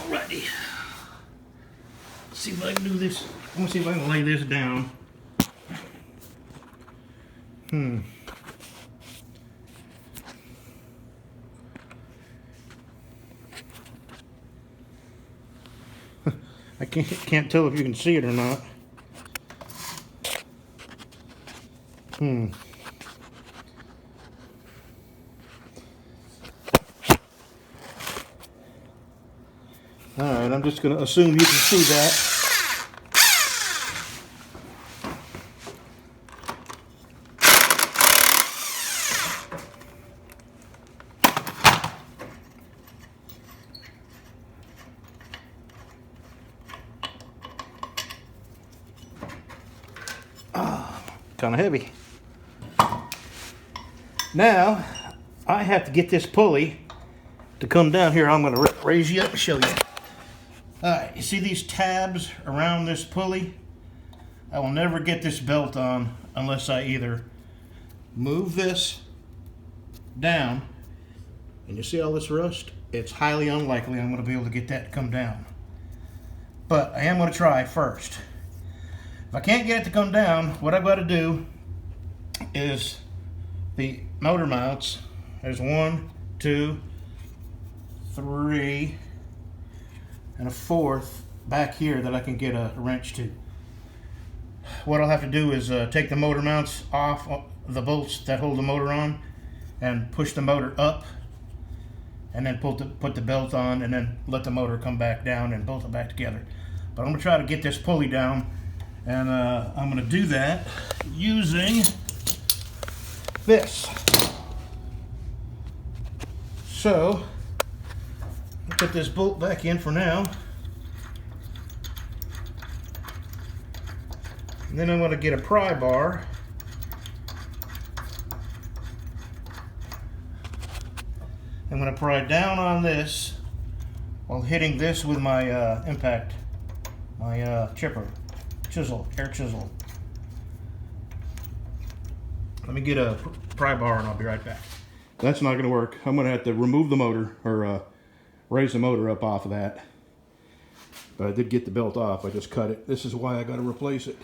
Alrighty. Let's see if I can do this. I'm gonna see if I can lay this down. I can't tell if you can see it or not. Alright, I'm just going to assume you can see that. Kind of heavy. Now, I have to get this pulley to come down here. I'm going to raise you up and show you. Alright, you see these tabs around this pulley? I will never get this belt on unless I either move this down, and you see all this rust? It's highly unlikely I'm going to be able to get that to come down. But I am going to try first. If I can't get it to come down, what I've got to do is the motor mounts. There's 1, 2, 3, and a 4th back here that I can get a wrench to. What I'll have to do is take the motor mounts off the bolts that hold the motor on and push the motor up, and then put the belt on, and then let the motor come back down and bolt it back together. But I'm going to try to get this pulley down, and I'm going to do that using this. So, I'll put this bolt back in for now. And then I'm going to get a pry bar. I'm going to pry down on this while hitting this with my impact, my chipper, chisel, air chisel. Let me get a pry bar and I'll be right back. That's not going to work. I'm going to have to remove the motor, or raise the motor up off of that. But I did get the belt off. I just cut it. This is why I got to replace it.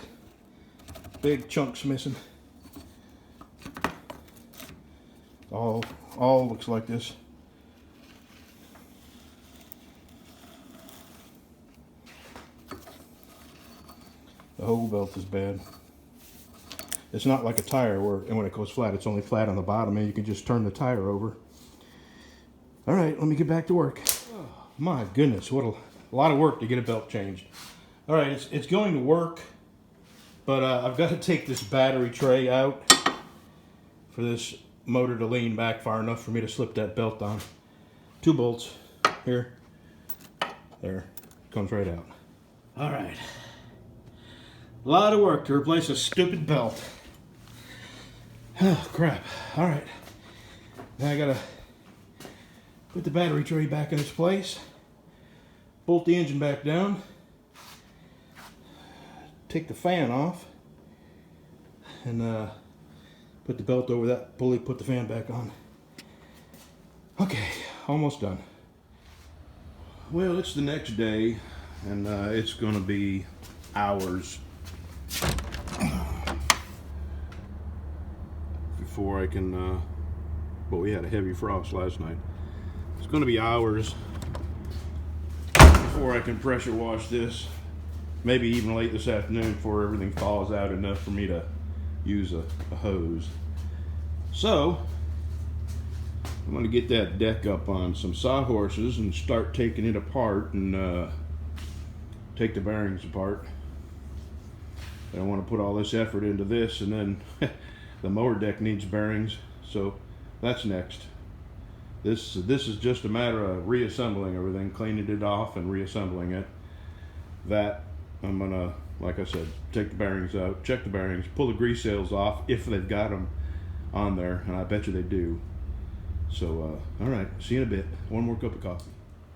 Big chunks missing. All looks like this. The whole belt is bad. It's not like a tire where, and when it goes flat, it's only flat on the bottom, and you can just turn the tire over. All right, let me get back to work. Oh, my goodness, what a lot of work to get a belt changed. All right, it's going to work, but I've got to take this battery tray out for this motor to lean back far enough for me to slip that belt on. 2 bolts here, there, comes right out. All right, a lot of work to replace a stupid belt. Oh, crap. All right. Now I gotta put the battery tray back in its place, bolt the engine back down, take the fan off, and put the belt over that pulley, put the fan back on. Okay, almost done. Well, it's the next day, and it's gonna be hours before I can, but we had a heavy frost last night. It's going to be hours before I can pressure wash this. Maybe even late this afternoon before everything thaws out enough for me to use a hose. So, I'm going to get that deck up on some sawhorses and start taking it apart and take the bearings apart. I don't want to put all this effort into this, and then the mower deck needs bearings, so that's next. This is just a matter of reassembling everything, cleaning it off and reassembling it. That I'm gonna, like I said, take the bearings out, check the bearings, pull the grease seals off if they've got them on there, and I bet you they do. So, all right, see you in a bit. One more cup of coffee.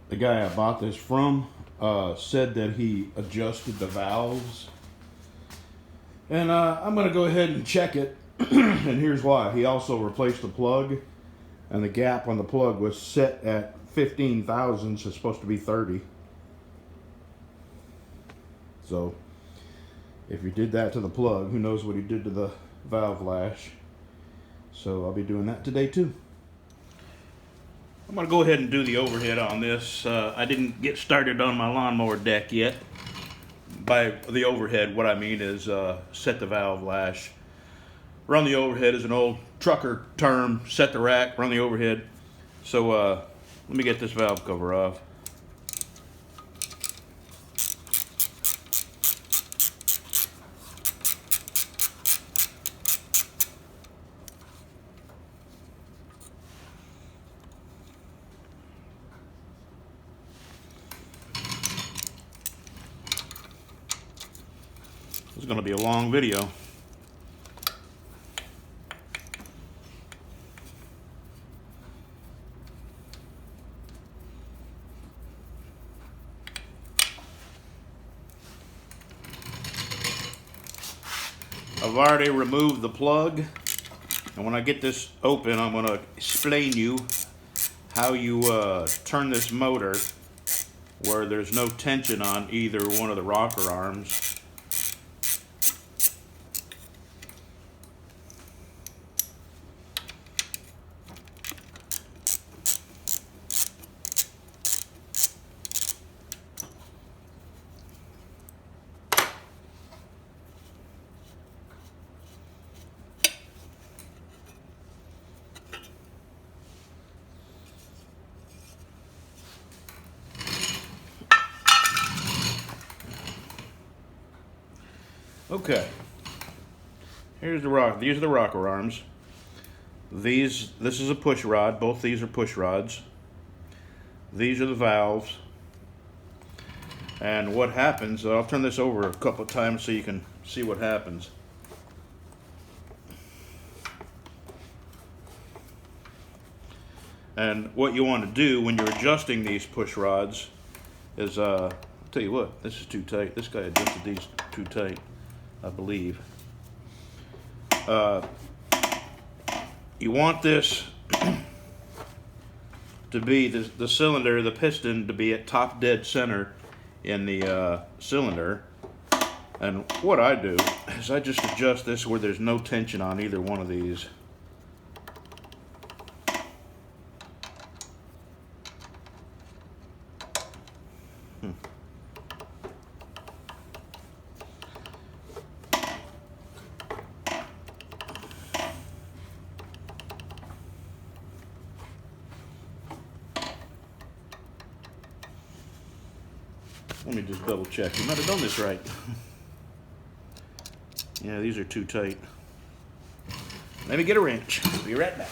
The guy I bought this from said that he adjusted the valves, and I'm gonna go ahead and check it. And here's why. He also replaced the plug, and the gap on the plug was set at 15 thousandths. It's supposed to be 30. So if you did that to the plug, who knows what he did to the valve lash. So I'll be doing that today too. I'm going to go ahead and do the overhead on this. I didn't get started on my lawnmower deck yet. By the overhead, what I mean is set the valve lash. Run the overhead is an old trucker term. Set the rack, run the overhead. So let me get this valve cover off. This is going to be a long video. I've already removed the plug, and when I get this open, I'm going to explain you how you turn this motor where there's no tension on either one of the rocker arms. Okay, here's the rock. These are the rocker arms. This is a push rod. Both these are push rods. These are the valves. And what happens, I'll turn this over a couple of times so you can see what happens. And what you want to do when you're adjusting these push rods is, I'll tell you what, this is too tight. This guy adjusted these too tight, I believe. You want this to be, the cylinder, the piston to be at top dead center in the cylinder. And what I do is I just adjust this where there's no tension on either one of these. Let me just double check. You might have done this right. Yeah, these are too tight. Let me get a wrench. Be right back.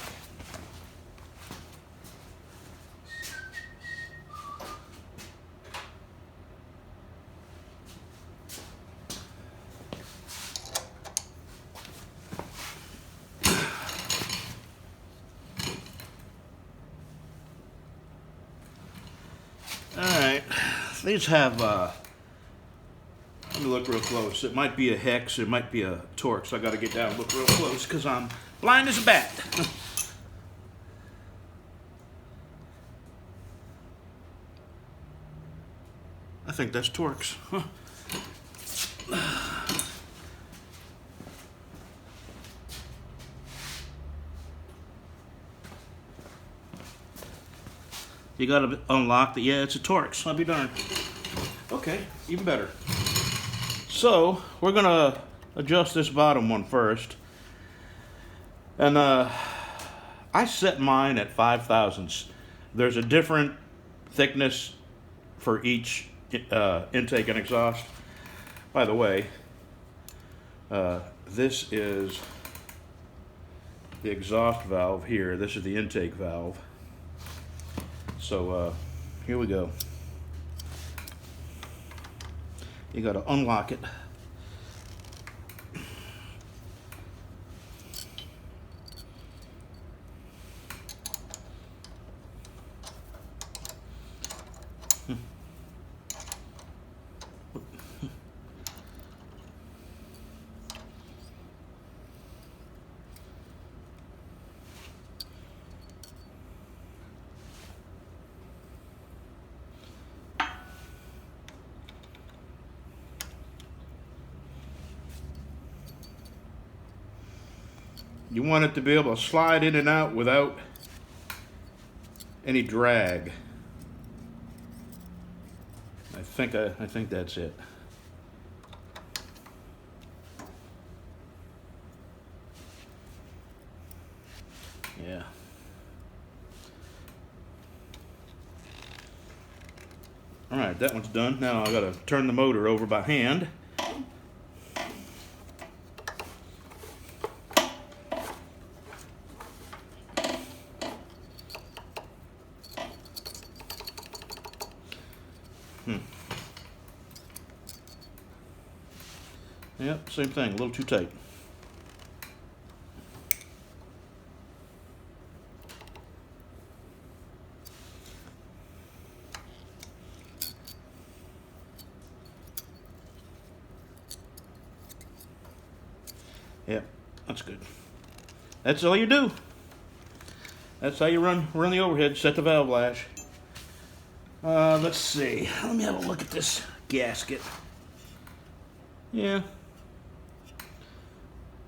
Alright, these have, let me look real close. It might be a hex, it might be a torque, so I gotta get down and look real close because I'm blind as a bat. I think that's Torx. Huh. You gotta unlock the, yeah, it's a Torx. I'll be darned. Okay, even better. So, we're gonna adjust this bottom one first. And I set mine at 5/1000ths. There's a different thickness for each intake and exhaust. By the way, this is the exhaust valve here. This is the intake valve. So here we go. You got to unlock it. You want it to be able to slide in and out without any drag. I think that's it. Yeah. All right, that one's done. Now I gotta turn the motor over by hand. Yep, same thing, a little too tight. Yep, that's good. That's all you do. That's how you run the overhead, set the valve lash. Let's see. Let me have a look at this gasket. Yeah.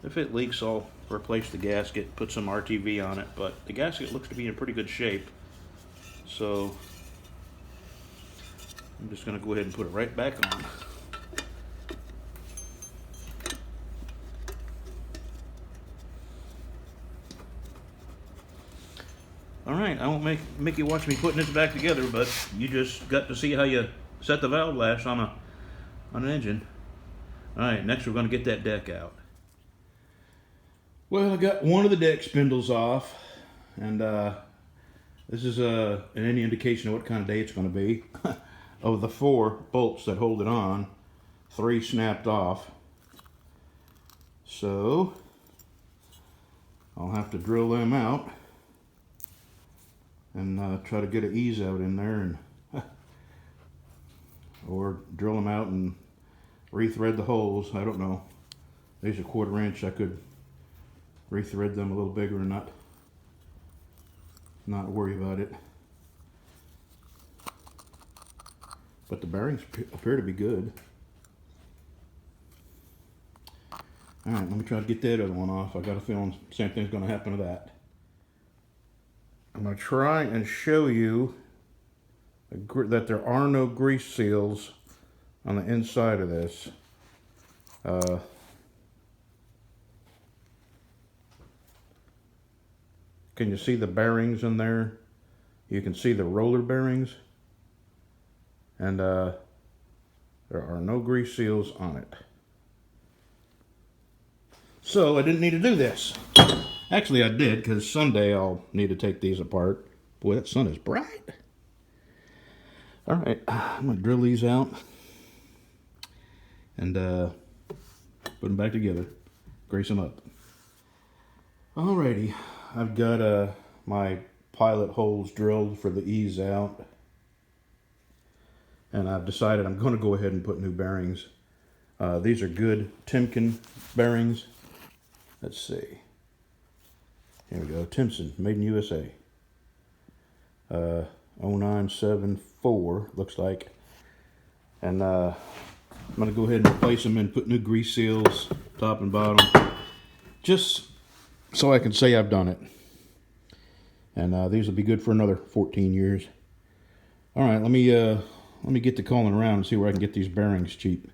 If it leaks, I'll replace the gasket, put some RTV on it, but the gasket looks to be in pretty good shape. So I'm just going to go ahead and put it right back on. Alright, I won't make you watch me putting this back together, but you just got to see how you set the valve lash on an engine. Alright, next we're going to get that deck out. Well, I got one of the deck spindles off, and this is any indication of what kind of day it's going to be. Of the 4 bolts that hold it on, 3 snapped off. So I'll have to drill them out and try to get an ease out in there, and or drill them out and rethread the holes. I don't know. These are 1/4 inch. I could rethread them a little bigger and not worry about it. But the bearings appear to be good. Alright, let me try to get that other one off. I got a feeling the same thing's going to happen to that. I'm going to try and show you that there are no grease seals on the inside of this. Can you see the bearings in there? You can see the roller bearings. And there are no grease seals on it. So I didn't need to do this. Actually, I did, because someday I'll need to take these apart. Boy, that sun is bright. All right, I'm going to drill these out and put them back together, grease them up. Alrighty, I've got my pilot holes drilled for the ease out. And I've decided I'm going to go ahead and put new bearings. These are good Timken bearings. Let's see. Here we go. Timson, made in USA. 0974 looks like. And I'm going to go ahead and replace them and put new grease seals top and bottom, just so I can say I've done it. And these will be good for another 14 years. All right, let me get to calling around and see where I can get these bearings cheap.